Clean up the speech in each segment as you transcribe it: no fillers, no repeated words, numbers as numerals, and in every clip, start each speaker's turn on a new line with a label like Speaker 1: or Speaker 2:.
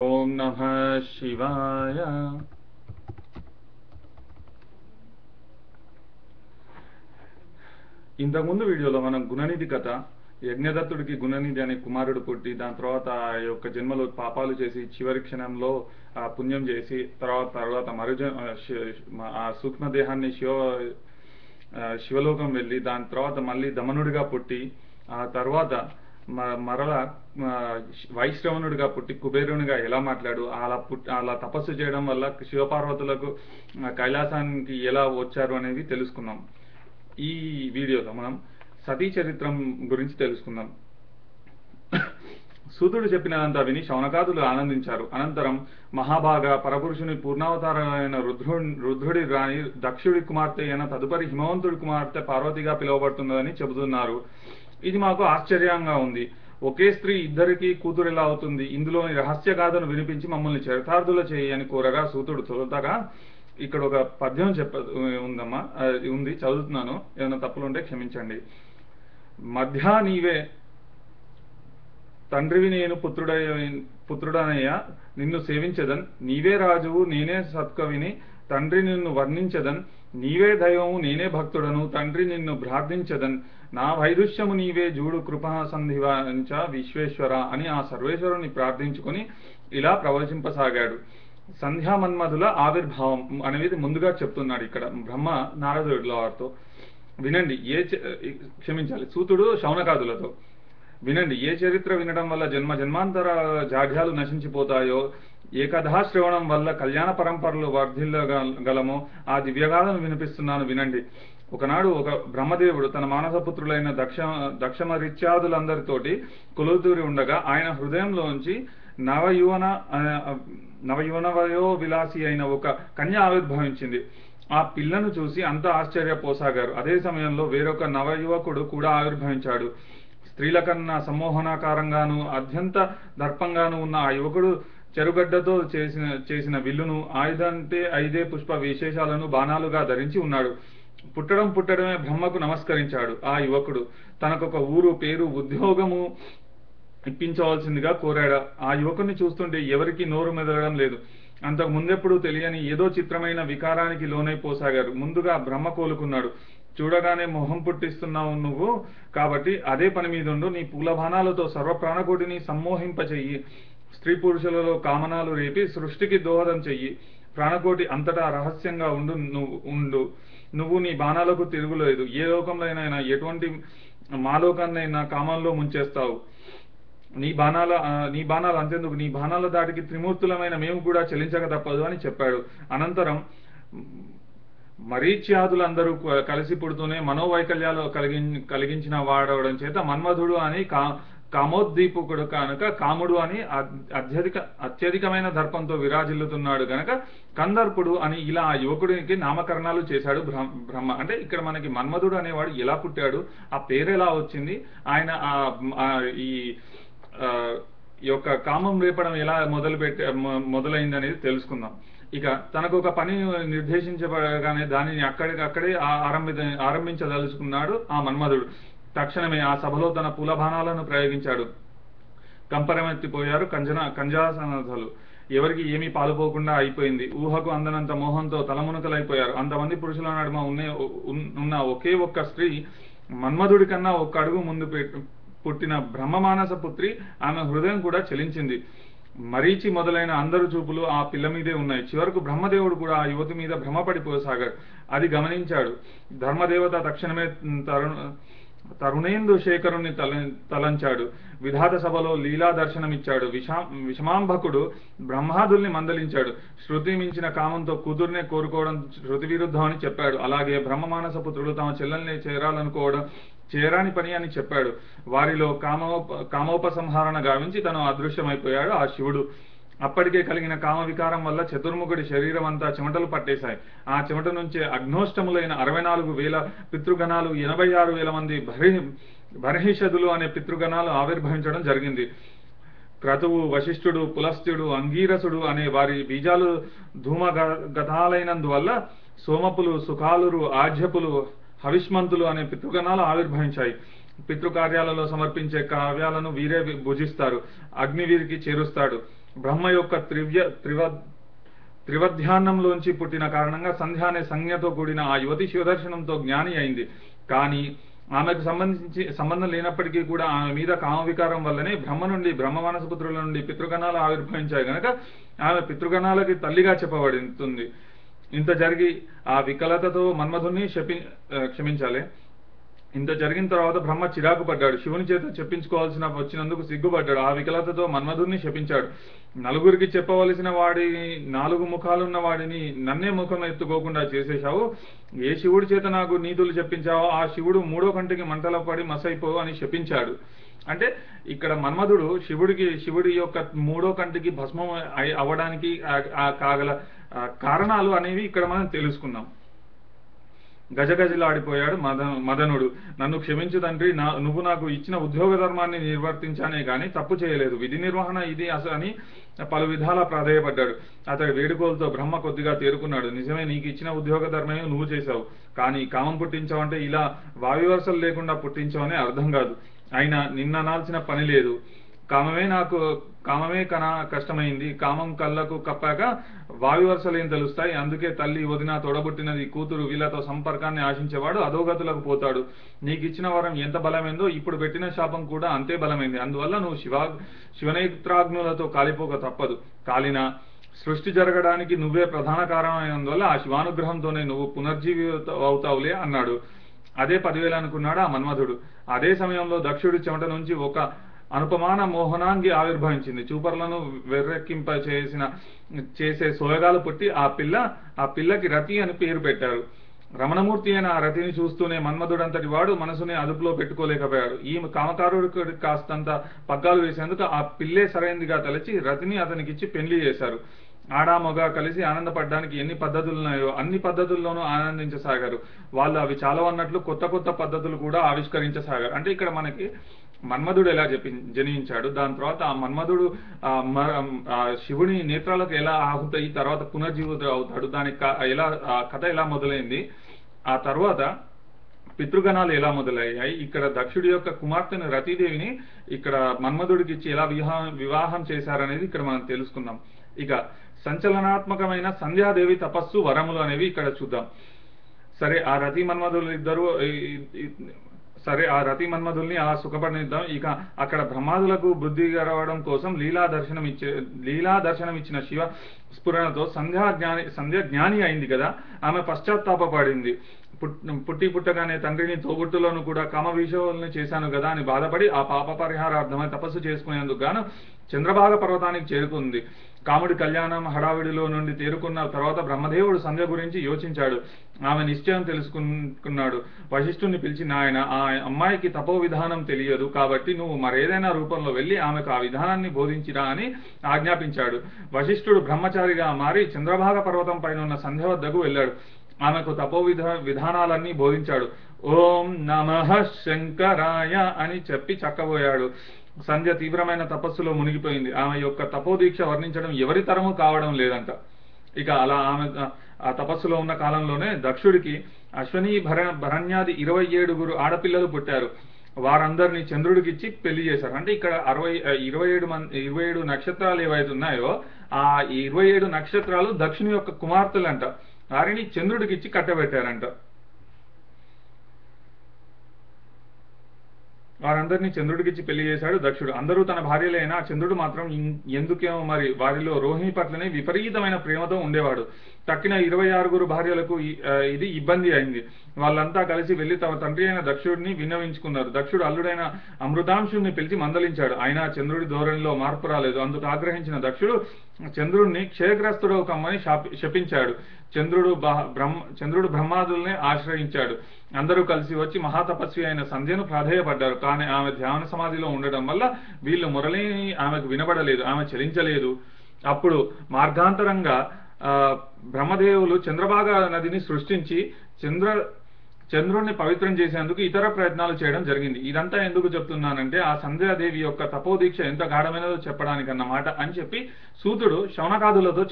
Speaker 1: ఓం నమః శివాయ. ఇంతకుముందు వీడియోలో మనం గుణనిధి కథ, యజ్ఞదత్తుడికి గుణనిధి అనే కుమారుడు పుట్టి దాని తర్వాత ఆ యొక్క జన్మలో పాపాలు చేసి చివరి క్షణంలో ఆ పుణ్యం చేసి తర్వాత ఆ సూక్ష్మదేహాన్ని శివలోకం వెళ్ళి దాని తర్వాత మళ్ళీ దమనుడిగా పుట్టి ఆ తర్వాత మరల వైశ్రవణుడిగా పుట్టి కుబేరునిగా ఎలా మాట్లాడు అలా తపస్సు చేయడం వల్ల శివపార్వతులకు కైలాసానికి ఎలా వచ్చారు అనేది తెలుసుకున్నాం. ఈ వీడియోలో మనం సతీ చరిత్రం గురించి తెలుసుకుందాం. సూతుడు చెప్పినంతా విని శౌనకాదులు ఆనందించారు. అనంతరం మహాభాగ పరపురుషుని పూర్ణావతారమైన రుద్రుడి రాణి దక్షుడి కుమార్తె అయిన తదుపరి హిమవంతుడి కుమార్తె పార్వతిగా పిలువబడుతున్నదని చెబుతున్నారు. ఇది మాకు ఆశ్చర్యంగా ఉంది. ఒకే స్త్రీ ఇద్దరికి కూతురు ఎలా అవుతుంది? ఇందులోని రహస్య గాథను వినిపించి మమ్మల్ని చరితార్థుల చేయి అని కోరగా సూతుడు తొలుతగా ఇక్కడ ఒక పద్యం ఉందమ్మా, ఉంది, చదువుతున్నాను. ఏమైనా తప్పులుంటే క్షమించండి. మధ్య నీవే తండ్రివి నేను పుత్రుడనయ్యా నిన్ను సేవించదన్, నీవే రాజువు నేనే సత్కవిని తండ్రి నిన్ను వర్ణించదన్, నీవే దైవము నేనే భక్తుడను తండ్రి నిన్ను ప్రార్థించదన్, నా వైదుష్యము నీవే జూడు కృపా సంధివాంచ విశ్వేశ్వర అని ఆ సర్వేశ్వరుని ప్రార్థించుకొని ఇలా ప్రవచింపసాగాడు. సంధ్యామన్మధుల ఆవిర్భావం అనేది ముందుగా చెప్తున్నాడు ఇక్కడ బ్రహ్మ నారదుల వారితో. వినండి, క్షమించాలి, సూతుడు శౌనకాదులతో. వినండి, ఏ చరిత్ర వినడం వల్ల జన్మాంతర జాఢ్యాలు నశించిపోతాయో, ఏ కథాశ్రవణం వల్ల కళ్యాణ పరంపరలు వర్ధిల్లగలమో ఆ దివ్యగాథను వినిపిస్తున్నాను వినండి. ఒకనాడు ఒక బ్రహ్మదేవుడు తన మానసపుత్రులైన దక్షమరిత్యాదులందరితోటి కొలుతూరి ఉండగా ఆయన హృదయంలోంచి నవయువనవయో విలాసి అయిన ఒక కన్య ఆవిర్భవించింది. ఆ పిల్లను చూసి అంతా ఆశ్చర్యపోసాగారు. అదే సమయంలో వేరొక నవయువకుడు కూడా ఆవిర్భవించాడు. స్త్రీల కన్నా సమ్మోహనాకారంగాను అత్యంత దర్పంగాను ఉన్న ఆ యువకుడు చెరుగడ్డతో చేసిన విల్లును, ఆయుధంటే 5 పుష్ప విశేషాలను బాణాలుగా ధరించి ఉన్నాడు. పుట్టడమే బ్రహ్మకు నమస్కరించాడు. ఆ యువకుడు తనకొక ఊరు, పేరు, ఉద్యోగము ఇప్పించవలసిందిగా కోరాడు. ఆ యువకుడిని చూస్తుంటే ఎవరికి నోరు మెదలడం లేదు. అంతకు ముందెప్పుడు తెలియని ఏదో చిత్రమైన వికారానికి లోనైపోసాగారు. ముందుగా బ్రహ్మ కోలుకున్నాడు. చూడగానే మొహం పుట్టిస్తున్నావు నువ్వు, కాబట్టి అదే పని మీదుండు. నీ పూలబాణాలతో సర్వప్రాణకోటిని సమ్మోహింపచెయ్యి. స్త్రీ పురుషులలో కామనాలు రేపి సృష్టికి దోహదం చెయ్యి. ప్రాణకోటి అంతటా రహస్యంగా నువ్వు నీ బాణాలకు తిరుగులేదు. ఏ లోకంలోనైనా ఎటువంటి మాలోకాన్నైనా కామంలో ముంచేస్తావు. నీ బాణాలు అంతెందుకు, నీ బాణాల దాటికి త్రిమూర్తులమైన మేము కూడా చెల్లించక తప్పదు అని చెప్పాడు. అనంతరం మరీచ్యాదులందరూ కలిసి పుడుతూనే మనోవైకల్యాలు కలిగించిన వాడవడం చేత మన్మధుడు అని కామోద్దీపకుడు కనుక కాముడు అని అత్యధికమైన దర్పంతో విరాజిల్లుతున్నాడు గనక కందర్పుడు అని ఇలా ఆ యువకుడికి నామకరణాలు చేశాడు బ్రహ్మ. అంటే ఇక్కడ మనకి మన్మధుడు అనేవాడు ఎలా పుట్టాడు, ఆ పేరు ఎలా వచ్చింది, ఆయన ఈ యొక్క కామం రేపడం ఎలా మొదలైంది అనేది తెలుసుకుందాం. ఇక తనకు ఒక పని నిర్దేశించబడగానే దానిని అక్కడే ఆరంభించదలుచుకున్నాడు ఆ మన్మధుడు. తక్షణమే ఆ సభలో తన పూలబాణాలను ప్రయోగించాడు. కంపరమెత్తిపోయారు కంజాసనధలు. ఎవరికి ఏమీ పాలుపోకుండా అయిపోయింది. ఊహకు అందనంత మోహంతో తలమునకలైపోయారు. అంతమంది పురుషుల నడుమ ఉన్న ఒకే ఒక్క స్త్రీ మన్మధుడి కన్నా ఒక్క అడుగు ముందు పుట్టిన బ్రహ్మమానస పుత్రి. ఆమె హృదయం కూడా చలించింది. మరీచి మొదలైన అందరు చూపులు ఆ పిల్ల మీదే ఉన్నాయి. చివరకు బ్రహ్మదేవుడు కూడా ఆ యువతి మీద భ్రమపడిపోసాగాడు. అది గమనించాడు ధర్మదేవత. తక్షణమే తరుణేందు శేఖరుణ్ణి తలంచాడు. విధాత సభలో లీలా దర్శనమిచ్చాడు. విషమాంబకుడు బ్రహ్మాదుల్ని మందలించాడు. శృతి మించిన కామంతో కూతుర్నే కోరుకోవడం శృతి విరుద్ధం అని చెప్పాడు. అలాగే బ్రహ్మమానస పుత్రుడు తమ చెల్లెల్ని చేరాలనుకోవడం చేరాని పని అని చెప్పాడు. వారిలో కామోపసంహరణ గావించి తను అదృశ్యమైపోయాడు ఆ శివుడు. అప్పటికే కలిగిన కామ వికారం వల్ల చతుర్ముఖుడి శరీరం అంతా చెమటలు పట్టేశాయి. ఆ చెమట నుంచే అగ్నోష్టములైన 64,000 పితృగణాలు, 86,000 మంది బర్హిషదులు అనే పితృగణాలు ఆవిర్భవించడం జరిగింది. క్రతువు, వశిష్ఠుడు, పులస్త్యుడు, అంగీరసుడు అనే వారి బీజాలు ధూమగతాలైనందువల్ల సోమపులు, సుఖాలురు, ఆజ్యపులు, హవిష్మంతులు అనే పితృగణాలు ఆవిర్భవించాయి. పితృకార్యాలలో సమర్పించే కావ్యాలను వీరే భుజిస్తారు. అగ్ని వీరికి చేరుస్తాడు. బ్రహ్మ యొక్క త్రివధ్యాన్నంలోంచి పుట్టిన కారణంగా సంధ్య అనే సంజ్ఞతో కూడిన ఆ యువతి శివదర్శనంతో జ్ఞాని అయింది. కానీ ఆమెకు సంబంధం లేనప్పటికీ కూడా ఆమె మీద కామవికారం వల్లనే బ్రహ్మ నుండి బ్రహ్మ మానసపుత్రుల నుండి పితృగణాలు ఆవిర్భవించాయి గనక ఆమె పితృగణాలకి తల్లిగా చెప్పబడుతుంది. ఇంత జరిగి ఆ వికలతతో మన్మధుని క్షమించాలి. ఇంత జరిగిన తర్వాత బ్రహ్మ చిరాకు పడ్డాడు. శివుని చేత వచ్చినందుకు సిగ్గుపడ్డాడు. ఆ వికలతతో మన్మధుని శపించాడు. నలుగురికి చెప్పవలసిన వాడిని 4 ముఖాలున్న వాడిని నన్నే ముఖం ఎత్తుకోకుండా చేసేశావు. ఏ శివుడి చేత నాకు నీతులు చెప్పించావో ఆ శివుడు 3వ కంటికి మంటలో పడి మసైపో అని శపించాడు. అంటే ఇక్కడ మన్మధుడు శివుడి యొక్క 3వ కంటికి భస్మం అవ్వడానికి కాగల కారణాలు అనేవి ఇక్కడ మనం తెలుసుకుందాం. గజగజలాడిపోయాడు మదనుడు. నన్ను క్షమించు తండ్రి, నువ్వు నాకు ఇచ్చిన ఉద్యోగ ధర్మాన్ని నిర్వర్తించానే గాని తప్పు చేయలేదు. విధి నిర్వహణ ఇది అని పలు విధాలా ప్రాధేయపడ్డాడు. అతడి వేడుకోలతో బ్రహ్మ కొద్దిగా తేరుకున్నాడు. నిజమే, నీకు ఇచ్చిన ఉద్యోగ ధర్మమే నువ్వు చేశావు. కానీ కామం పుట్టించావంటే ఇలా వావివరసలు లేకుండా పుట్టించావని అర్థం కాదు. అయినా నిన్ననాల్సిన పని లేదు. కామమే కష్టమైంది. కామం కళ్ళకు కప్పాక వాయువర్సలు ఏం తెలుస్తాయి. అందుకే తల్లి, వదిన, తోడబుట్టినది, కూతురు వీళ్ళతో సంపర్కాన్ని ఆశించేవాడు అధోగతులకు పోతాడు. నీకు ఇచ్చిన వరం ఎంత బలమైందో ఇప్పుడు పెట్టిన శాపం కూడా అంతే బలమైంది. అందువల్ల నువ్వు శివనేత్రాగ్నులతో కాలిపోక తప్పదు. కాలిన సృష్టి జరగడానికి నువ్వే ప్రధాన కారణమైనందువల్ల ఆ శివానుగ్రహంతోనే నువ్వు పునర్జీవి అవుతావులే అన్నాడు. అదే 10,000 అనుకున్నాడు ఆ మన్మధుడు. అదే సమయంలో దక్షుడి చెమట నుంచి ఒక అనుపమాన మోహనాంగి ఆవిర్భవించింది. చూపర్లను వెర్రెక్కింప చేసే సోయగాలు పుట్టి ఆ పిల్లకి రతి అని పేరు పెట్టారు. రమణమూర్తి అయిన ఆ రతిని చూస్తూనే మన్మధుడంతటి వాడు మనసుని అదుపులో పెట్టుకోలేకపోయాడు. ఈ కామకారుడికి కాస్తంత పగ్గాలు వేసేందుకు ఆ పిల్లే సరైనదిగా తలచి రతిని అతనికిచ్చి పెళ్లి చేశారు. ఆడామొగ కలిసి ఆనందపడడానికి ఎన్ని పద్ధతులున్నాయో అన్ని పద్ధతుల్లోనూ ఆనందించసాగారు. వాళ్ళు అవి చాలవన్నట్లు కొత్త కొత్త పద్ధతులు కూడా ఆవిష్కరించసాగారు. అంటే ఇక్కడ మనకి మన్మధుడు ఎలా జనించాడు, దాని తర్వాత ఆ మన్మధుడు శివుని నేత్రాలకు ఎలా ఆహుతయి తర్వాత పునర్జీవిత అవుతాడు, దానికి కథ ఎలా మొదలైంది, ఆ తర్వాత పితృగణాలు ఎలా మొదలయ్యాయి, ఇక్కడ దక్షుడి యొక్క కుమార్తెను రతీదేవిని ఇక్కడ మన్మధుడికి ఇచ్చి ఎలా వివాహం చేశారనేది ఇక్కడ మనం తెలుసుకుందాం. ఇక సంచలనాత్మకమైన సంధ్యాదేవి తపస్సు వరములు అనేవి ఇక్కడ చూద్దాం. సరే, ఆ రతి మన్మధుల్ని అలా సుఖపడనిద్దాం. ఇక అక్కడ బ్రహ్మాదులకు బుద్ధి గరవడం కోసం లీలా దర్శనం ఇచ్చిన శివ స్ఫురణతో సంధ్య జ్ఞాని అయింది కదా. ఆమె పశ్చాత్తాపడింది. పుట్టగానే తండ్రిని తోబుట్టులను కూడా కామ విషయాలను చేశాను కదా అని బాధపడి ఆ పాప పరిహారార్థమై తపస్సు చేసుకునేందుకు గాను చంద్రభాగ పర్వతానికి చేరుకుంది. కాముడి కళ్యాణం హడావిడిలో నుండి తేరుకున్న తర్వాత బ్రహ్మదేవుడు సంధ్య గురించి యోచించాడు. ఆమె నిశ్చయం తెలుసుకున్నాడు. వశిష్ఠుని పిలిచి, నాయన, ఆ అమ్మాయికి తపో విధానం తెలియదు కాబట్టి నువ్వు మరేదైనా రూపంలో వెళ్ళి ఆమెకు ఆ విధానాన్ని బోధించిరా అని ఆజ్ఞాపించాడు. వశిష్ఠుడు బ్రహ్మచారిగా మారి చంద్రభాగ పర్వతం పైన ఉన్న సంధ్య వద్దకు వెళ్ళాడు. ఆమెకు తపో విధానాలన్నీ బోధించాడు. ఓం నమః శంకరాయ అని చెప్పి చక్కబోయాడు. సంధ్య తీవ్రమైన తపస్సులో మునిగిపోయింది. ఆమె యొక్క తపోదీక్ష వర్ణించడం ఎవరి తరము కావడం లేదంట. ఇక అలా ఆమె ఆ తపస్సులో ఉన్న కాలంలోనే దక్షుడికి అశ్వనీ భరణ్యాది 27 ఆడపిల్లలు పుట్టారు. వారందరినీ చంద్రుడికిచ్చి పెళ్లి చేశారు. అంటే ఇక్కడ 27 నక్షత్రాలు ఏవైతే ఉన్నాయో ఆ 27 నక్షత్రాలు దక్షుని యొక్క కుమార్తెలంట. వారిని చంద్రుడికిచ్చి కట్టబెట్టారంట. వారందరినీ చంద్రుడికిచ్చి పెళ్లి చేశాడు దక్షుడు. అందరూ తన భార్యలైనా చంద్రుడు మాత్రం ఎందుకేమో మరి వారిలో రోహిణి పట్లనే విపరీతమైన ప్రేమతో ఉండేవాడు. తక్కిన 26 భార్యలకు ఇది ఇబ్బంది అయింది. వాళ్ళంతా కలిసి వెళ్లి తమ తండ్రి అయిన దక్షుడిని విన్నవించుకున్నారు. దక్షుడు అల్లుడైన అమృతాంశుడిని పిలిచి మందలించాడు. అయినా చంద్రుడి ధోరణిలో మార్పు రాలేదు. అందుకు ఆగ్రహించిన దక్షుడు చంద్రుడిని క్షయగ్రస్తుడు కమ్మని శపించాడు. చంద్రుడు బ్రహ్మాదుల్ని ఆశ్రయించాడు. అందరూ కలిసి వచ్చి మహాతపస్వి అయిన సంధ్యను ప్రాధేయపడ్డారు. కానీ ఆమె ధ్యాన సమాధిలో ఉండడం వల్ల వీళ్ళు మురళిని ఆమెకు వినబడలేదు. ఆమె చలించలేదు. అప్పుడు మార్గాంతరంగా బ్రహ్మదేవులు చంద్రభాగ నదిని సృష్టించి చంద్రుడిని పవిత్రం చేసేందుకు ఇతర ప్రయత్నాలు చేయడం జరిగింది. ఇదంతా ఎందుకు చెప్తున్నానంటే ఆ సంధ్యాదేవి యొక్క తపోదీక్ష ఎంత గాఢమైనదో చెప్పడానికి అన్నమాట అని చెప్పి సూతుడు శౌనకాదులతో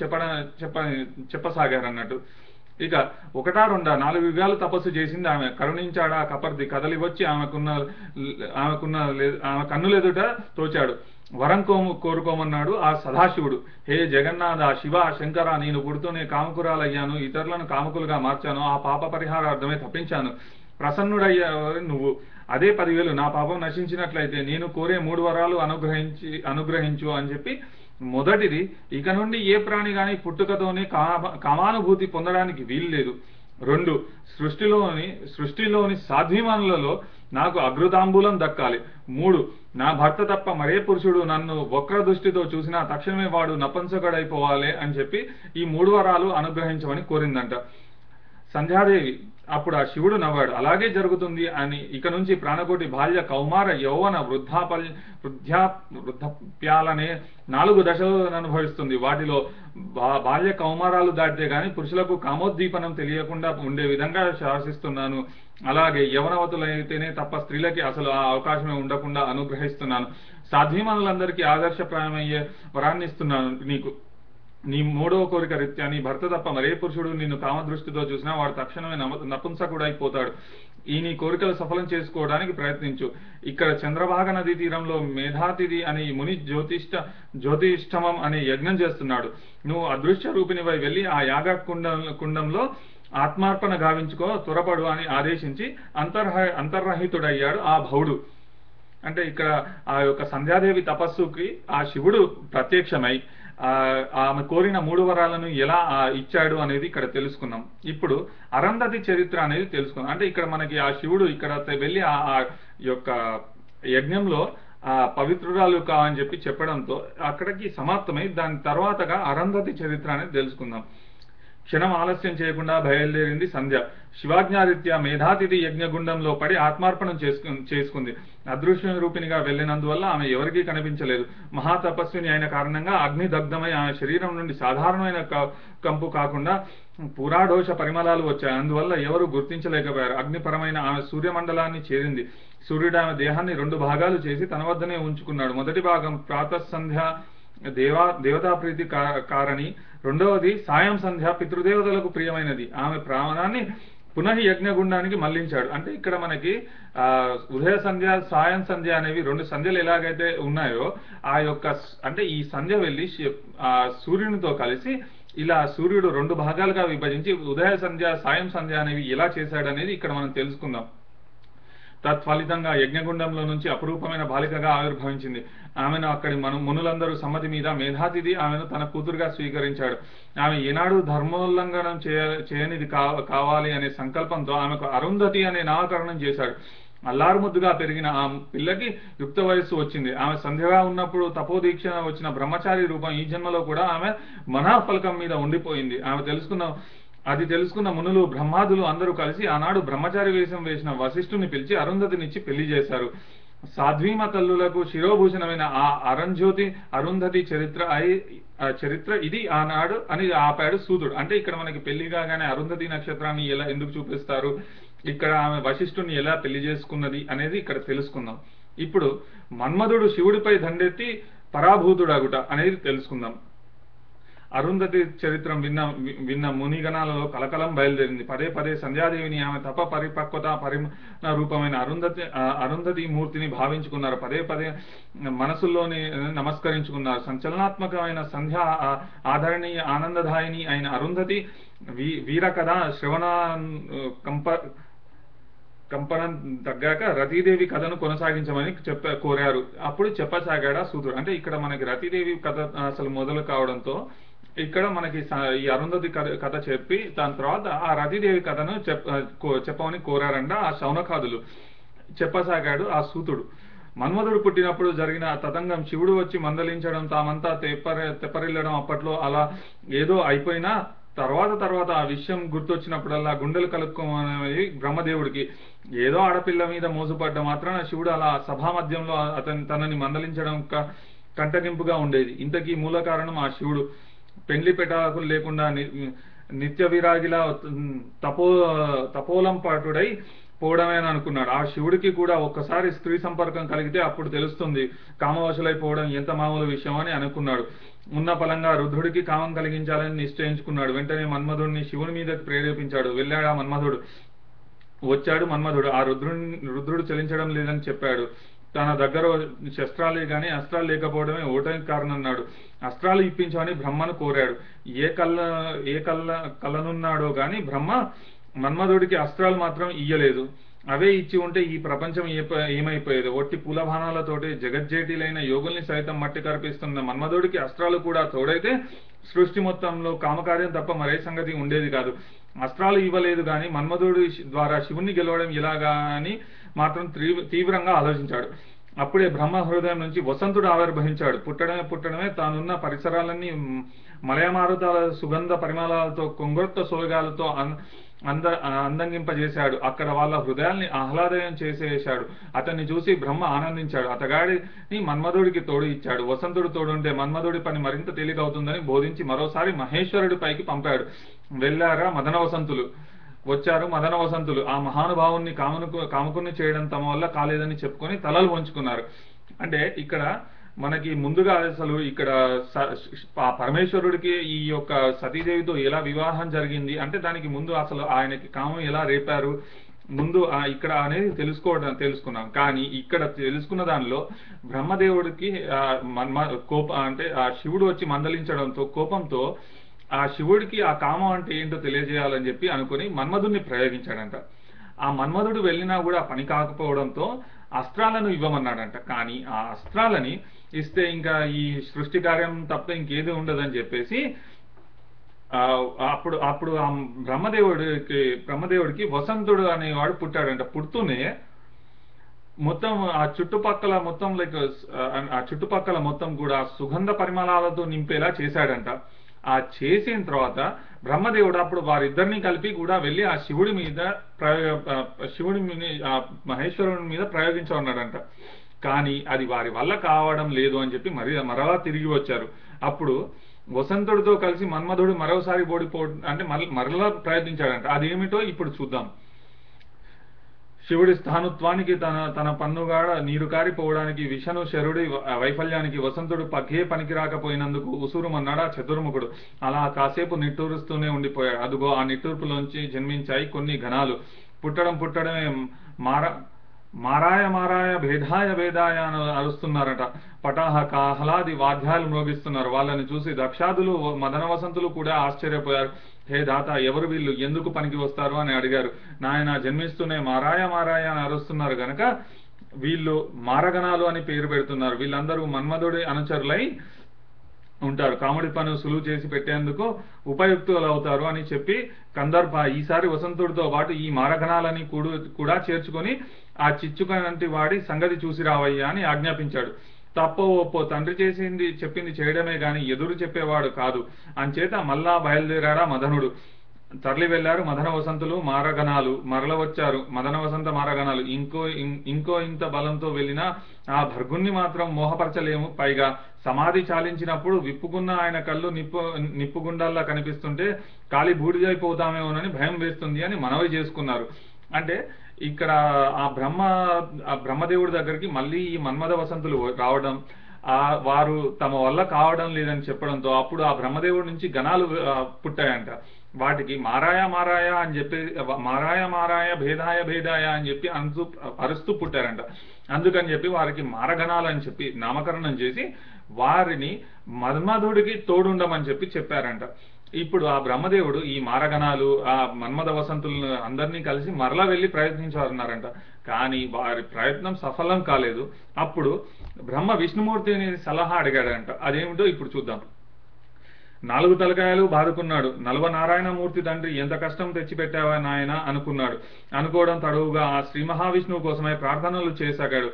Speaker 1: చెప్పసాగారన్నట్టు. ఇక 1 2 4 యుగాలు తపస్సు చేసింది ఆమె. కరుణించాడా కపర్ది కదలి వచ్చి ఆమె కన్నులెదుట తోచాడు. వరం కోరుకోమన్నాడు ఆ సదాశివుడు. హే జగన్నాథ, శివ, శంకర, నేను పుడుతూనే కామకురాలయ్యాను, ఇతరులను కామకులుగా మార్చాను, ఆ పాప పరిహారార్థమే తప్పించాను, ప్రసన్నుడయ్యా నువ్వు. అదే 10,000 నా పాపం నశించినట్లయితే నేను కోరే 3 వరాలు అనుగ్రహించు అని చెప్పి, మొదటిది, ఇక నుండి ఏ ప్రాణి గాని పుట్టుకతోనే కామానుభూతి పొందడానికి వీల్లేదు. 2, సృష్టిలోని సాధ్వీమానులలో నాకు అగ్రతాంబూలం దక్కాలి. 3, నా భర్త తప్ప మరే పురుషుడు నన్ను వక్ర దృష్టితో చూసినా తక్షణమే వాడు నపుంసకుడైపోవాలి అని చెప్పి ఈ 3 వరాలు అనుగ్రహించమని కోరిందంట సంధ్యాదేవి. అప్పుడు ఆ శివుడు నవ్వాడు. అలాగే జరుగుతుంది అని. ఇక నుంచి ప్రాణకోటి బాల్య, కౌమార, యౌవన, వృద్ధాప్యాలనే 4 దశలను అనుభవిస్తుంది. వాటిలో బాల్య కౌమారాలు దాటితే గాని పురుషులకు కామోద్దీపనం తెలియకుండా ఉండే విధంగా శాసిస్తున్నాను. అలాగే యవనవతులైతేనే తప్ప స్త్రీలకి అసలు ఆ అవకాశమే ఉండకుండా అనుగ్రహిస్తున్నాను. సాధ్వీమానులందరికీ ఆదర్శప్రాయమయ్యే వరాన్ని ఇస్తున్నాను నీకు. నీ 3వ కోరిక రీత్యా నీ భర్త తప్ప మరే పురుషుడు నిన్ను కామదృష్టితో చూసినా వాడు తక్షణమే నపుంసకుడైపోతాడు. ఈ నీ కోరికలు సఫలం చేసుకోవడానికి ప్రయత్నించు. ఇక్కడ చంద్రభాగ నదీ తీరంలో మేధాతిథి అనే ముని జ్యోతిష్టమం అనే యజ్ఞం చేస్తున్నాడు. నువ్వు అదృశ్య రూపినివై వెళ్ళి ఆ యాగ కుండంలో ఆత్మార్పణ గావించుకో, త్వరపడు అని ఆదేశించి అంతర్రహితుడయ్యాడు ఆ భౌడు. అంటే ఇక్కడ ఆ యొక్క సంధ్యాదేవి తపస్సుకి ఆ శివుడు ప్రత్యక్షమై ఆమె కోరిన 3 వరాలను ఎలా ఇచ్చాడు అనేది ఇక్కడ తెలుసుకున్నాం. ఇప్పుడు అరుంధతి చరిత్ర అనేది తెలుసుకున్నాం. అంటే ఇక్కడ మనకి ఆ శివుడు ఇక్కడ వెళ్ళి ఆ యొక్క యజ్ఞంలో పవిత్రురాలు కావని చెప్పి చెప్పడంతో అక్కడికి సమాప్తమై దాని తర్వాతగా అరుంధతి చరిత్ర అనేది తెలుసుకుందాం. క్షణం ఆలస్యం చేయకుండా బయలుదేరింది సంధ్య. శివాజ్ఞారీత్యా మేధాతిథి యజ్ఞగుండంలో పడి ఆత్మార్పణం చేసుకుంది. అదృశ్య రూపినిగా వెళ్లినందువల్ల ఆమె ఎవరికీ కనిపించలేదు. మహాతపస్విని అయిన కారణంగా అగ్నిదగ్ధమై ఆమె శరీరం నుండి సాధారణమైన కంపు కాకుండా పురాడోష పరిమళాలు వచ్చాయి. అందువల్ల ఎవరు గుర్తించలేకపోయారు. అగ్నిపరమైన ఆమె సూర్యమండలాన్ని చేరింది. సూర్యుడు ఆమె దేహాన్ని 2 భాగాలు చేసి తన వద్దనే ఉంచుకున్నాడు. మొదటి భాగం ప్రాతఃసంధ్య దేవతా ప్రీతి కారణి, రెండవది సాయం సంధ్య పితృదేవతలకు ప్రియమైనది. ఆమె ప్రాణాన్ని పునః యజ్ఞగుండానికి మళ్లించాడు. అంటే ఇక్కడ మనకి ఉదయ సంధ్య, సాయం సంధ్య అనేవి 2 సంధ్యలు ఎలాగైతే ఉన్నాయో ఆ యొక్క అంటే ఈ సంధ్య వెళ్ళి ఆ సూర్యునితో కలిసి ఇలా సూర్యుడు 2 భాగాలుగా విభజించి ఉదయ సంధ్య, సాయం సంధ్య అనేవి ఎలా చేశాడనేది ఇక్కడ మనం తెలుసుకుందాం. తత్ఫలితంగా యజ్ఞగుండంలో నుంచి అపురూపమైన బాలికగా ఆవిర్భవించింది. ఆమెను అక్కడి మునులందరూ సమ్మతి మీద మేధాతిథి ఆమెను తన కూతురుగా స్వీకరించాడు. ఆమె ఏనాడు ధర్మోల్లంఘనం చేయనిది కావాలి అనే సంకల్పంతో ఆమెకు అరుంధతి అనే నామకరణం చేశాడు. అల్లారుముద్దుగా పెరిగిన ఆ పిల్లకి యుక్త వయస్సు వచ్చింది. ఆమె సంధ్యగా ఉన్నప్పుడు తపోదీక్ష వచ్చిన బ్రహ్మచారి రూపం ఈ జన్మలో కూడా ఆమె మనాఫలకం మీద ఉండిపోయింది. అది తెలుసుకున్న మునులు, బ్రహ్మాదులు అందరూ కలిసి ఆనాడు బ్రహ్మచారి వేషం వేసిన వశిష్ఠుని పిలిచి అరుంధతినిచ్చి పెళ్లి చేశారు. సాధ్వీమ తల్లులకు శిరోభూషణమైన ఆ అరుంధతి చరిత్ర ఇది ఆనాడు అని ఆపాడు సూతుడు. అంటే ఇక్కడ మనకి పెళ్లి కాగానే అరుంధతి నక్షత్రాన్ని ఎందుకు చూపిస్తారు, ఇక్కడ ఆమె వశిష్ఠుని ఎలా పెళ్లి చేసుకున్నది అనేది ఇక్కడ తెలుసుకుందాం. ఇప్పుడు మన్మధుడు శివుడిపై దండెత్తి పరాభూతుడగుట అనేది తెలుసుకుందాం. అరుంధతి చరిత్రం విన్న మునిగణాలలో కలకలం బయలుదేరింది. పదే సంధ్యాదేవిని ఆమె తప పరిపక్వత పరిమాణ రూపమైన అరుంధతి మూర్తిని భావించుకున్నారు. పదే మనసుల్లోని నమస్కరించుకున్నారు. సంచలనాత్మకమైన సంధ్య ఆదరణీయ ఆనందదాయిని అయిన అరుంధతి వీర కథ శ్రవణ కంపనం తగ్గాక రతీదేవి కథను కొనసాగించమని కోరారు. అప్పుడు చెప్పసాగాడా సూత్రుడు. అంటే ఇక్కడ మనకి రతీదేవి కథ అసలు మొదలు కావడంతో ఇక్కడ మనకి ఈ అరుంధతి కథ చెప్పి దాని తర్వాత ఆ రతీదేవి కథను చెప్పమని కోరారంట ఆ శౌనకాదులు. చెప్పసాగాడు ఆ సూతుడు. మన్మధుడు పుట్టినప్పుడు జరిగిన తతంగం, శివుడు వచ్చి మందలించడం, తామంతా తెప్పరిల్లడం, అప్పట్లో అలా ఏదో అయిపోయినా తర్వాత ఆ విషయం గుర్తొచ్చినప్పుడల్లా గుండెలు కలుపుకోమనేది బ్రహ్మదేవుడికి. ఏదో ఆడపిల్ల మీద మోసుపడ్డ మాత్రాన శివుడు అలా సభా మధ్యంలో తనని మందలించడం కంటగింపుగా ఉండేది. ఇంతకీ మూల కారణం ఆ శివుడు. పెండ్లి పెటాకులు లేకుండా నిత్య విరాగిలా తపోలంపాటుడై పోవడమే అనుకున్నాడు. ఆ శివుడికి కూడా ఒక్కసారి స్త్రీ సంపర్కం కలిగితే అప్పుడు తెలుస్తుంది కామవశులైపోవడం ఎంత మామూలు విషయం అని అనుకున్నాడు. ఉన్న ఫలంగా రుద్రుడికి కామం కలిగించాలని నిశ్చయించుకున్నాడు. వెంటనే మన్మధుడిని శివుని మీద ప్రేరేపించాడు. వెళ్ళాడు ఆ మన్మధుడు. వచ్చాడు మన్మధుడు. ఆ రుద్రుడు చలించడం లేదని చెప్పాడు. తన దగ్గర శస్త్రాలే గాని అస్త్రాలు లేకపోవడమే ఓటమికి కారణం అన్నాడు. అస్త్రాలు ఇప్పించమని బ్రహ్మను కోరాడు. ఏ కళ్ళనున్నాడో గాని బ్రహ్మ మన్మధుడికి అస్త్రాలు మాత్రం ఇయ్యలేదు. అవే ఇచ్చి ఉంటే ఈ ప్రపంచం ఏమైపోయేది. ఒట్టి పూలబాణాలతోటి జగజ్జేటిలైన యోగుల్ని సైతం మట్టి కనిపిస్తున్న మన్మధుడికి అస్త్రాలు కూడా తోడైతే సృష్టి మొత్తంలో కామకార్యం తప్ప మరే సంగతి ఉండేది కాదు. అస్త్రాలు ఇవ్వలేదు గాని మన్మధుడి ద్వారా శివుణ్ణి గెలవడం ఎలాగా అని మాత్రం తీవ్రంగా ఆలోచించాడు. అప్పుడే బ్రహ్మ హృదయం నుంచి వసంతుడు ఆవిర్భవించాడు. పుట్టడమే తానున్న పరిసరాలన్నీ మలయమారుతాల సుగంధ పరిమళాలతో కొంగొత్త సోయగాలతో అందంగింపజేశాడు. అక్కడ వాళ్ళ హృదయాల్ని ఆహ్లాదయం చేసేశాడు. అతన్ని చూసి బ్రహ్మ ఆనందించాడు. అతగాడిని మన్మధుడికి తోడు ఇచ్చాడు. వసంతుడు తోడుంటే మన్మధుడి పని మరింత తేలికవుతుందని బోధించి మరోసారి మహేశ్వరుడి పైకి పంపాడు. వెళ్ళారా మదన వసంతులు. వచ్చారు మదన వసంతులు. ఆ మహానుభావుని కాముకుని చేయడం తమ వల్ల కాలేదని చెప్పుకొని తలలు వంచుకున్నారు. అంటే ఇక్కడ మనకి ముందుగా అసలు ఇక్కడ పరమేశ్వరుడికి ఈ యొక్క సతీదేవితో ఎలా వివాహం జరిగింది అంటే దానికి ముందు అసలు ఆయనకి కామం ఎలా రేపారు ముందు ఇక్కడ అనేది తెలుసుకున్నాం. కానీ ఇక్కడ తెలుసుకున్న దానిలో బ్రహ్మదేవుడికి అంటే ఆ శివుడు వచ్చి మందలించడంతో కోపంతో ఆ శివుడికి ఆ కామం అంటే ఏంటో తెలియజేయాలని చెప్పి అనుకుని మన్మధుడిని ప్రయోగించాడంట. ఆ మన్మధుడు వెళ్ళినా కూడా పని కాకపోవడంతో అస్త్రాలను ఇవ్వమన్నాడంట. కానీ ఆ అస్త్రాలని ఇస్తే ఇంకా ఈ సృష్టి కార్యం తప్ప ఇంకేది ఉండదని చెప్పేసి అప్పుడు ఆ బ్రహ్మదేవుడికి వసంతుడు అనేవాడు పుట్టాడంట. పుడుతూనే మొత్తం ఆ చుట్టుపక్కల మొత్తం కూడా సుగంధ పరిమళాలతో నింపేలా చేశాడంట. ఆ చేసిన తర్వాత బ్రహ్మదేవుడు అప్పుడు వారిద్దరిని కలిపి కూడా వెళ్ళి ఆ శివుడి మీద మహేశ్వరుని మీద ప్రయోగించమన్నాడంట. కానీ అది వారి వల్ల కావడం లేదు అని చెప్పి మరలా తిరిగి వచ్చారు. అప్పుడు వసంతుడితో కలిసి మన్మధుడు మరోసారి మరలా ప్రయత్నించాడంట. అదేమిటో ఇప్పుడు చూద్దాం. శివుడి స్థానుత్వానికి తన పన్నుగాడ నీరు కారిపోవడానికి విషను శరుడి వైఫల్యానికి వసంతుడు పనికి రాకపోయినందుకు ఉసురుమన్నాడా చతుర్ముఖుడు. అలా కాసేపు నిట్టూరుస్తూనే ఉండిపోయాడు. అదుగో ఆ నిట్టూర్పులోంచి జన్మించాయి కొన్ని ఘనాలు. పుట్టడమే మారాయ భేదాయ అని అరుస్తున్నారట. పటాహ కాహలాది వాద్యాలు మ్రోగిస్తున్నారు. వాళ్ళని చూసి దక్షాదులు మదన వసంతులు కూడా ఆశ్చర్యపోయారు. హే దాత, ఎవరు వీళ్ళు, ఎందుకు పనికి వస్తారు అని అడిగారు. నాయన జన్మిస్తూనే మారాయ అని అరుస్తున్నారు గనక వీళ్ళు మారగణాలు అని పేరు పెడుతున్నారు. వీళ్ళందరూ మన్మధుడి అనుచరులై ఉంటారు. కాముడి పను సులువు చేసి పెట్టేందుకు ఉపయుక్తులు అవుతారు అని చెప్పి కందర్ప ఈసారి వసంతుడితో పాటు ఈ మారగణాలని కూడా చేర్చుకొని ఆ చిచ్చుకనంటి వాడి సంగతి చూసి రావయ్యా అని ఆజ్ఞాపించాడు. తప్పో ఒప్పో తండ్రి చెప్పింది చేయడమే గాని ఎదురు చెప్పేవాడు కాదు. అంచేత మళ్ళా బయలుదేరాడా మదనుడు. తరలి వెళ్లారు మదన వసంతులు మారగణాలు. మరల వచ్చారు మదన వసంత మారగణాలు. ఇంకో ఇంత బలంతో వెళ్ళినా ఆ భర్గుణ్ణి మాత్రం మోహపరచలేము. పైగా సమాధి చాలించినప్పుడు విప్పుకున్న ఆయన కళ్ళు నిప్పుగుండాల్లా కనిపిస్తుంటే కాలి బూడిదైపోతామేమోనని భయం వేస్తుంది అని మనవి చేసుకున్నారు. అంటే ఇక్కడ ఆ బ్రహ్మదేవుడి దగ్గరికి మళ్ళీ ఈ మన్మథ వసంతులు రావడం, వారు తమ వల్ల కావడం లేదని చెప్పడంతో అప్పుడు ఆ బ్రహ్మదేవుడి నుంచి గణాలు పుట్టాయంట. వాటికి మారాయ అని చెప్పి మారాయ భేదాయ అని చెప్పి అరుస్తూ పుట్టారంట. అందుకని చెప్పి వారికి మారగణాలు అని చెప్పి నామకరణం చేసి వారిని మన్మధుడికి తోడుండమని చెప్పారంట. ఇప్పుడు ఆ బ్రహ్మదేవుడు ఈ మారగణాలు ఆ మన్మథ వసంతులను అందరినీ కలిసి మరలా వెళ్ళి ప్రయత్నించారన్నారంట. కానీ వారి ప్రయత్నం సఫలం కాలేదు. అప్పుడు బ్రహ్మ విష్ణుమూర్తిని సలహా అడిగాడంట. అదేమిటో ఇప్పుడు చూద్దాం. 4 తలకాయలు బాదుకున్నాడు. నలవనారాయణమూర్తి తండ్రి ఎంత కష్టం తెచ్చిపెట్టావా నాయన అనుకున్నాడు. అనుకోవడం తడువుగా ఆ శ్రీ మహావిష్ణువు కోసమై ప్రార్థనలు చేసాగాడు.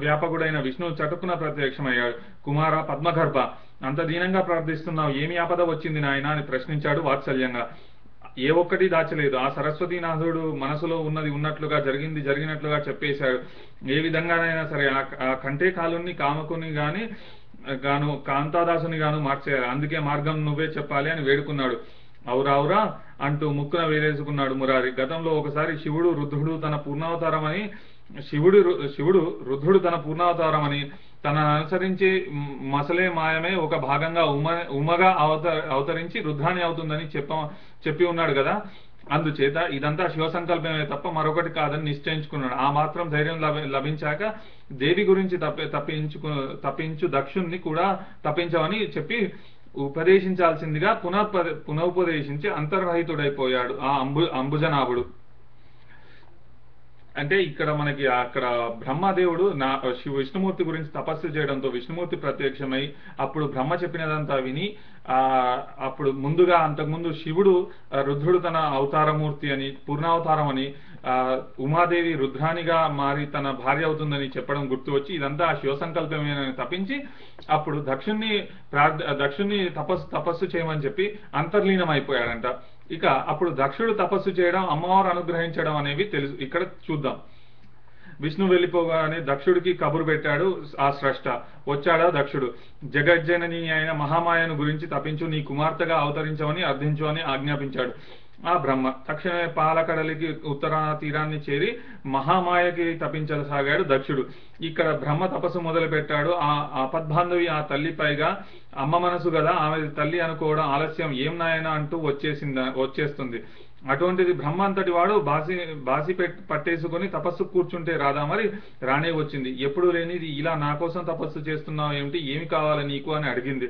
Speaker 1: వ్యాపకుడైన విష్ణువు చటుక్కున ప్రత్యక్షమయ్యాడు. కుమార పద్మగర్భ, అంత దీనంగా ప్రార్థిస్తున్నావు, ఏమి ఆపద వచ్చింది నాయన అని ప్రశ్నించాడు వాత్సల్యంగా. ఏ ఒక్కటి దాచలేదు. ఆ సరస్వతీనాథుడు మనసులో ఉన్నది ఉన్నట్లుగా జరిగినట్లుగా చెప్పేశాడు. ఏ విధంగానైనా సరే ఆ కంటే కాలుని కామకుని గాను కాంతాదాసుని గాను మార్చేయాలి. అందుకే మార్గం నువ్వే చెప్పాలి అని వేడుకున్నాడు. ఔరా అంటూ ముక్కున వేలేసుకున్నాడు మురారి. గతంలో ఒకసారి శివుడు రుద్రుడు తన పూర్ణావతారమని తన అనుసరించి మసలే మాయమే ఒక భాగంగా ఉమగా అవతరించి రుద్రాణి అవుతుందని చెప్పి ఉన్నాడు కదా. అందుచేత ఇదంతా శివ సంకల్పమే తప్ప మరొకటి కాదని నిశ్చయించుకున్నాడు. ఆ మాత్రం ధైర్యం లభించాక దేవి గురించి తప్పించు దక్షుణ్ణి కూడా తప్పించవని చెప్పి ఉపదేశించాల్సిందిగా పునఃపదేశించి అంతర్రహితుడైపోయాడు ఆ అంబుజనాభుడు. అంటే ఇక్కడ మనకి అక్కడ బ్రహ్మదేవుడు విష్ణుమూర్తి గురించి తపస్సు చేయడంతో విష్ణుమూర్తి ప్రత్యక్షమై అప్పుడు బ్రహ్మ చెప్పినదంతా విని అప్పుడు ముందుగా అంతకుముందు శివుడు రుద్రుడు తన అవతారమూర్తి అని పూర్ణావతారం అని ఉమాదేవి రుద్రానిగా మారి తన భార్య అవుతుందని చెప్పడం గుర్తు వచ్చి ఇదంతా శివ సంకల్పమేనని తప్పించి అప్పుడు దక్షుణ్ణి తపస్సు చేయమని చెప్పి అంతర్లీనం అయిపోయాడంట. ఇక అప్పుడు దక్షుడు తపస్సు చేయడం అమ్మవారు అనుగ్రహించడం అనేవి తెలుసు. ఇక్కడ చూద్దాం. విష్ణు వెళ్ళిపోగానే దక్షుడికి కబురు పెట్టాడు ఆ స్రష్ట. వచ్చాడా దక్షుడు. జగజ్జనని అయిన మహామాయను గురించి తప్పించు, నీ కుమార్తెగా అవతరించవని అర్థించు అని ఆజ్ఞాపించాడు ఆ బ్రహ్మ. తక్షణమే పాలకడలికి ఉత్తరాన తీరాన్ని చేరి మహామాయకి తప్పించసాగాడు దక్షుడు. ఇక్కడ బ్రహ్మ తపస్సు మొదలు పెట్టాడు. ఆ అపద్బాంధవి ఆ తల్లి పైగా అమ్మ మనసు కదా, ఆమె తల్లి అనుకోవడం ఆలస్యం, ఏం నాయన అంటూ వచ్చేస్తుంది. అటువంటిది బ్రహ్మ అంతటి వాడు బాసి పట్టేసుకొని తపస్సు కూర్చుంటే రాదా మరి? రానే వచ్చింది. ఎప్పుడు లేనిది ఇలా నా కోసం తపస్సు చేస్తున్నావు ఏమిటి, ఏమి కావాలి నీకు అని అడిగింది.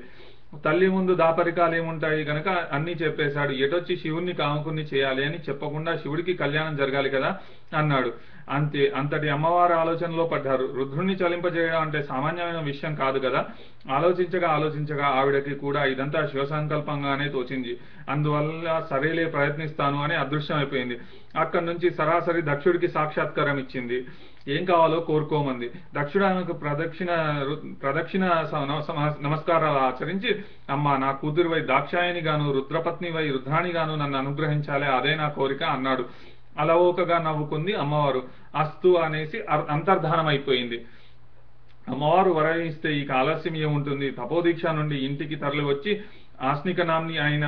Speaker 1: తల్లి ముందు దాపరికాలు ఏముంటాయి గనక అన్ని చెప్పేశాడు. ఎటొచ్చి శివుణ్ణి కాముకుని చేయాలి అని చెప్పకుండా శివుడికి కళ్యాణం జరగాలి కదా అన్నాడు. అంతే. అంతటి అమ్మవారి ఆలోచనలో పడ్డారు. రుద్రుణ్ణి చలింపజేయడం అంటే సామాన్యమైన విషయం కాదు కదా. ఆలోచించగా ఆవిడకి కూడా ఇదంతా శివ సంకల్పంగానే తోచింది. అందువల్ల సరేలే ప్రయత్నిస్తాను అని అదృశ్యం అయిపోయింది. అక్కడి నుంచి సరాసరి దక్షుడికి సాక్షాత్కారం ఇచ్చింది. ఏం కావాలో కోరుకోమంది. దక్షుడు ఆమెకు ప్రదక్షిణ నమస్కారాలు ఆచరించి, అమ్మా నా కూతురువై దాక్షాయని గాను రుద్రపత్నివై రుద్రాణి గాను నన్ను అనుగ్రహించాలే, అదే నా కోరిక అన్నాడు. అలవోకగా నవ్వుకుంది అమ్మవారు. అస్తు అనేసి అంతర్ధానం అయిపోయింది. అమ్మవారు వరమిస్తే ఇక ఆలస్యం ఏముంటుంది. తపోదీక్ష నుండి ఇంటికి తరలి వచ్చి ఆస్నిక నామ్ని అయిన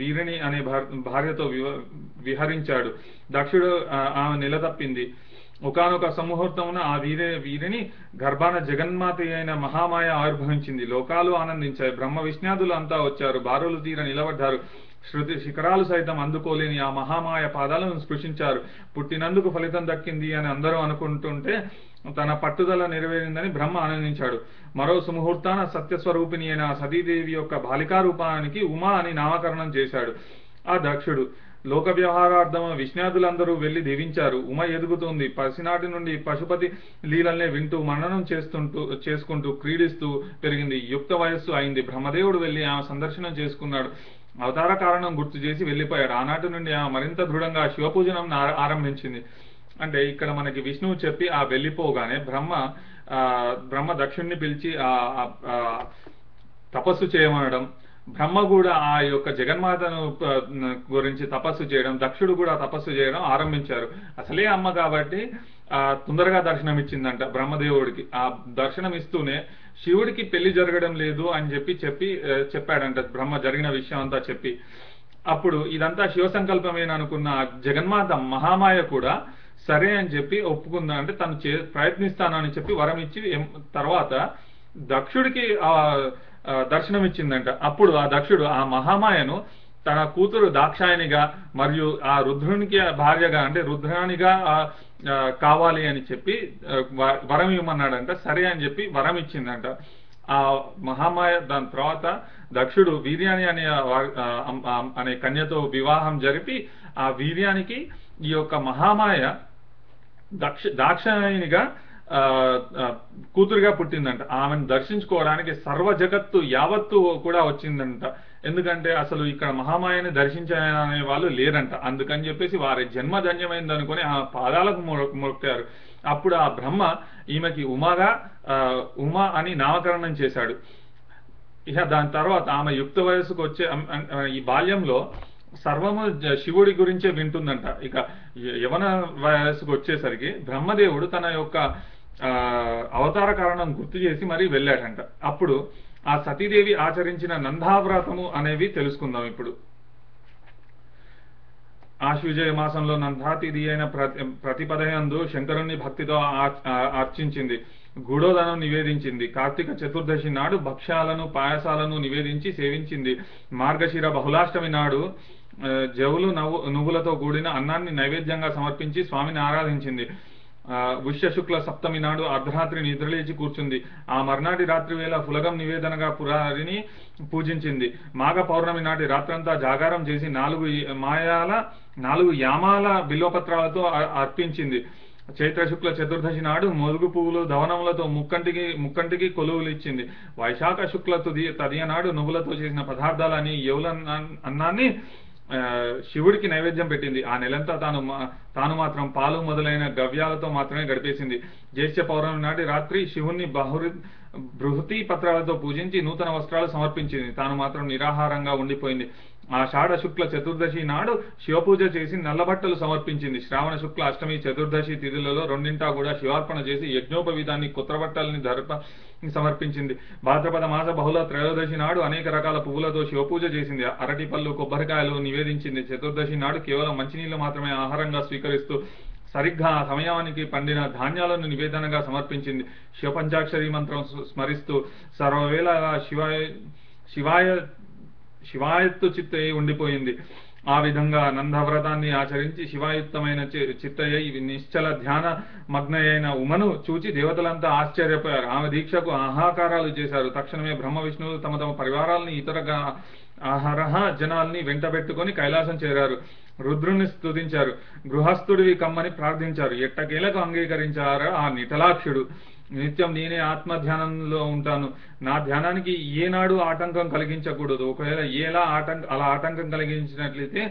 Speaker 1: వీరిణి అనే భార్యతో విహరించాడు. దక్షుడు ఆమె నిలదప్పింది. ఒకానొక సముహూర్తమున ఆ వీరిని గర్భాన జగన్మాత అయిన మహామాయ ఆవిర్భవించింది. లోకాలు ఆనందించాయి. బ్రహ్మ విష్ణాదులు అంతా వచ్చారు. బారులు తీర నిలబడ్డారు. శృతి శిఖరాలు సైతం అందుకోలేని ఆ మహామాయ పాదాలను స్పృశించారు. పుట్టినందుకు ఫలితం దక్కింది అని అందరూ అనుకుంటుంటే తన పట్టుదల నెరవేరిందని బ్రహ్మ ఆనందించాడు. మరో సుముహూర్తాన సత్యస్వరూపిణి అయిన సతీదేవి యొక్క బాలికా రూపానికి ఉమా అని నామకరణం చేశాడు ఆ దక్షుడు. లోక వ్యవహారార్థం విష్ణాదులందరూ వెళ్లి దీవించారు. ఉమ ఎదుగుతుంది. పసినాటి నుండి పశుపతి లీలల్నే వింటూ మననం చేసుకుంటూ క్రీడిస్తూ పెరిగింది. యుక్త వయస్సు అయింది. బ్రహ్మదేవుడు వెళ్లి ఆమె సందర్శనం చేసుకున్నాడు. అవతార కారణం గుర్తు చేసి వెళ్లిపోయాడు. ఆనాటి నుండి ఆమె మరింత దృఢంగా శివపూజనం ఆరంభించింది. అంటే ఇక్కడ మనకి విష్ణువు చెప్పి ఆ వెళ్ళిపోగానే బ్రహ్మ దక్షుణ్ణి పిలిచి తపస్సు చేయమనడం, బ్రహ్మ కూడా ఆ యొక్క జగన్మాతను గురించి తపస్సు చేయడం, దక్షుడు కూడా తపస్సు చేయడం ఆరంభించారు. అసలే అమ్మ కాబట్టి తొందరగా దర్శనం ఇచ్చిందంట బ్రహ్మదేవుడికి. ఆ దర్శనం ఇస్తూనే శివుడికి పెళ్లి జరగడం లేదు అని చెప్పాడంట బ్రహ్మ జరిగిన విషయం అంతా చెప్పి. అప్పుడు ఇదంతా శివ సంకల్పమేననుకున్న జగన్మాత మహామాయ కూడా సరే అని చెప్పి ఒప్పుకుందా. అంటే తను ప్రయత్నిస్తానని చెప్పి వరం ఇచ్చి తర్వాత దక్షుడికి దర్శనం ఇచ్చిందంట. అప్పుడు ఆ దక్షుడు ఆ మహామాయను తన కూతురు దాక్షాయనిగా మరియు ఆ రుద్రునికి భార్యగా అంటే రుద్రానిగా కావాలి అని చెప్పి వరం ఇవ్వమన్నాడంట. సరే అని చెప్పి వరం ఇచ్చిందంట ఆ మహామాయ. దాని తర్వాత దక్షుడు వీర్యాని అనే కన్యతో వివాహం జరిపి ఆ వీర్యానికి ఈ యొక్క మహామాయ దాక్షాయనిగా కూతురుగా పుట్టిందంట. ఆమెను దర్శించుకోవడానికి సర్వ జగత్తు యావత్తు కూడా వచ్చిందంట. ఎందుకంటే అసలు ఇక్కడ మహామాయని దర్శించనే వాళ్ళు లేరంట. అందుకని చెప్పేసి వారి జన్మ ధన్యమైంది అనుకుని ఆ పాదాలకు మొక్కారు. అప్పుడు ఆ బ్రహ్మ ఈమెకి ఉమా అని నామకరణం చేశాడు. ఇక దాని తర్వాత ఆమె యుక్త వయస్సుకు వచ్చే ఈ బాల్యంలో సర్వము శివుడి గురించే వింటుందంట. ఇక యవన వయస్సుకు వచ్చేసరికి బ్రహ్మదేవుడు తన యొక్క అవతార కారణం గుర్తు చేసి మరీ వెళ్ళాడంట. అప్పుడు ఆ సతీదేవి ఆచరించిన నందావ్రతము అనేవి తెలుసుకుందాం ఇప్పుడు. ఆశ్వయుజ మాసంలో నందాతిథి అయిన ప్రతిపదయందు శంకరుణ్ణి భక్తితో అర్చించింది. గూఢోదనం నివేదించింది. కార్తీక చతుర్దశి నాడు భక్ష్యాలను పాయసాలను నివేదించి సేవించింది. మార్గశిర బహుళాష్టమి నాడు జవులు నువ్వులతో కూడిన అన్నాన్ని నైవేద్యంగా సమర్పించి స్వామిని ఆరాధించింది. పుష్య శుక్ల సప్తమి నాడు అర్ధరాత్రి నిద్రలేచి కూర్చుంది. ఆ మర్నాటి రాత్రి వేళ ఫులగం నివేదనగా పురారిని పూజించింది. మాఘ పౌర్ణమి నాటి రాత్రంతా జాగారం చేసి 4 యామాల బిల్వపత్రాలతో అర్పించింది. చైత్ర శుక్ల చతుర్దశి నాడు మొదుగు పువ్వులు దవనములతో ముక్కంటికి కొలువులు ఇచ్చింది. వైశాఖ శుక్ల తదియ నాడు నువ్వులతో చేసిన పదార్థాలని యవుల అన్నాన్ని శివుడికి నైవేద్యం పెట్టింది. ఆ నెలంతా తాను మాత్రం పాలు మొదలైన గవ్యాలతో మాత్రమే గడిపేసింది. జ్యేష్ఠ పౌర్ణమి నాటి రాత్రి శివుణ్ణి బృహతి పత్రాలతో పూజించి నూతన వస్త్రాలు సమర్పించింది. తాను మాత్రం నిరాహారంగా ఉండిపోయింది. ఆషాఢ శుక్ల చతుర్దశి నాడు శివపూజ చేసి నల్లబట్టలు సమర్పించింది. శ్రావణ శుక్ల అష్టమి చతుర్దశి తిథులలో రెండింటా కూడా శివార్పణ చేసి యజ్ఞోపవీతాన్ని కొత్త బట్టల్ని సమర్పించింది. భాద్రపద మాస బహుళ త్రయోదశి నాడు అనేక రకాల పువ్వులతో శివపూజ చేసింది. అరటి పళ్ళు కొబ్బరికాయలు నివేదించింది. చతుర్దశి నాడు కేవలం మంచినీళ్లు మాత్రమే ఆహారంగా స్వీకరిస్తూ సరిగ్గా ఆ సమయానికి పండిన ధాన్యాలను నివేదనగా సమర్పించింది. శివపంచాక్షరి మంత్రం స్మరిస్తూ సర్వవేళ శివాయత్తు చిత్తయ్యి ఉండిపోయింది. ఆ విధంగా నందవ్రతాన్ని ఆచరించి శివాయుక్తమైన చిత్తయ్యి నిశ్చల ధ్యాన మగ్నయైన ఉమను చూచి దేవతలంతా ఆశ్చర్యపోయారు. ఆమె దీక్షకు ఆహాకారాలు చేశారు. తక్షణమే బ్రహ్మ విష్ణువులు తమ పరివారాలని ఇతరగా ఆహారహ జనాల్ని వెంటబెట్టుకొని కైలాసం చేరారు. రుద్రుణ్ణి స్తుతించారు. గృహస్థుడివి కమ్మని ప్రార్థించారు. ఎట్టకేలకు అంగీకరించారు ఆ నిటలాక్షుడు. నిత్యం నేనే ఆత్మ ధ్యానంలో ఉంటాను. నా ధ్యానానికి ఏనాడు ఆటంకం కలిగించకూడదు. ఒకవేళ అలా ఆటంకం కలిగించినట్లయితే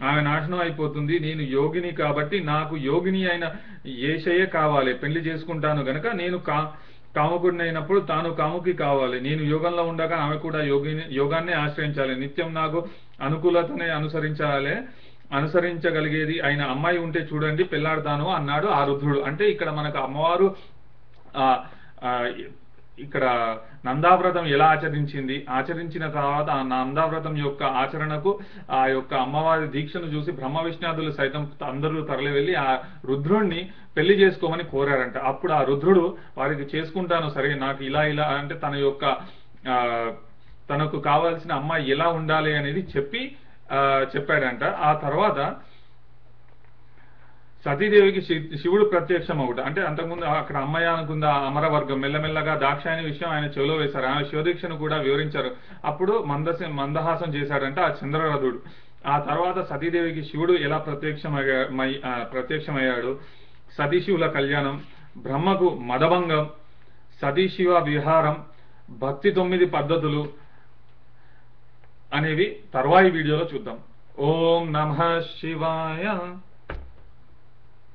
Speaker 1: ఆమె నాశనం అయిపోతుంది. నేను యోగిని కాబట్టి నాకు యోగిని అయిన ఏషయే కావాలి. పెళ్లి చేసుకుంటాను గనక నేను కాముకుడిని అయినప్పుడు తాను కాముకి కావాలి. నేను యోగంలో ఉండగా ఆమె కూడా యోగాన్నే ఆశ్రయించాలి. నిత్యం నాకు అనుకూలతనే అనుసరించగలిగేది అయిన అమ్మాయి ఉంటే చూడండి పెళ్లాడతాను అన్నాడు ఆ రుద్రుడు. అంటే ఇక్కడ మనకు అమ్మవారు ఇక్కడ నందావ్రతం ఎలా ఆచరించిన తర్వాత ఆ నందావ్రతం యొక్క ఆచరణకు ఆ యొక్క అమ్మవారి దీక్షను చూసి బ్రహ్మ విష్ణాదులు సైతం అందరూ తరలి వెళ్ళి ఆ రుద్రుణ్ణి పెళ్లి చేసుకోమని కోరారంట. అప్పుడు ఆ రుద్రుడు వారికి చేసుకుంటాను సరే నాకు ఇలా అంటే తనకు కావాల్సిన అమ్మాయి ఎలా ఉండాలి అనేది చెప్పాడంట. ఆ తర్వాత సతీదేవికి శివుడు ప్రత్యక్షం ఒకటి. అంటే అంతకుముందు అక్కడ అమ్మాయి అనుకుంది అమరవర్గం. మెల్లమెల్లగా దాక్షాయని విషయం ఆయన చెవిలో వేశారు. ఆమె శివదీక్షను కూడా వివరించారు. అప్పుడు మందహాసం చేశాడంటే ఆ చంద్రరథుడు. ఆ తర్వాత సతీదేవికి శివుడు ఎలా ప్రత్యక్షమయ్యాడు, సతీశివుల కళ్యాణం, బ్రహ్మకు మదభంగం, సతీశివ విహారం, భక్తి 9 పద్ధతులు అనేవి తర్వాయి వీడియోలో చూద్దాం. ఓం నమః శివాయ.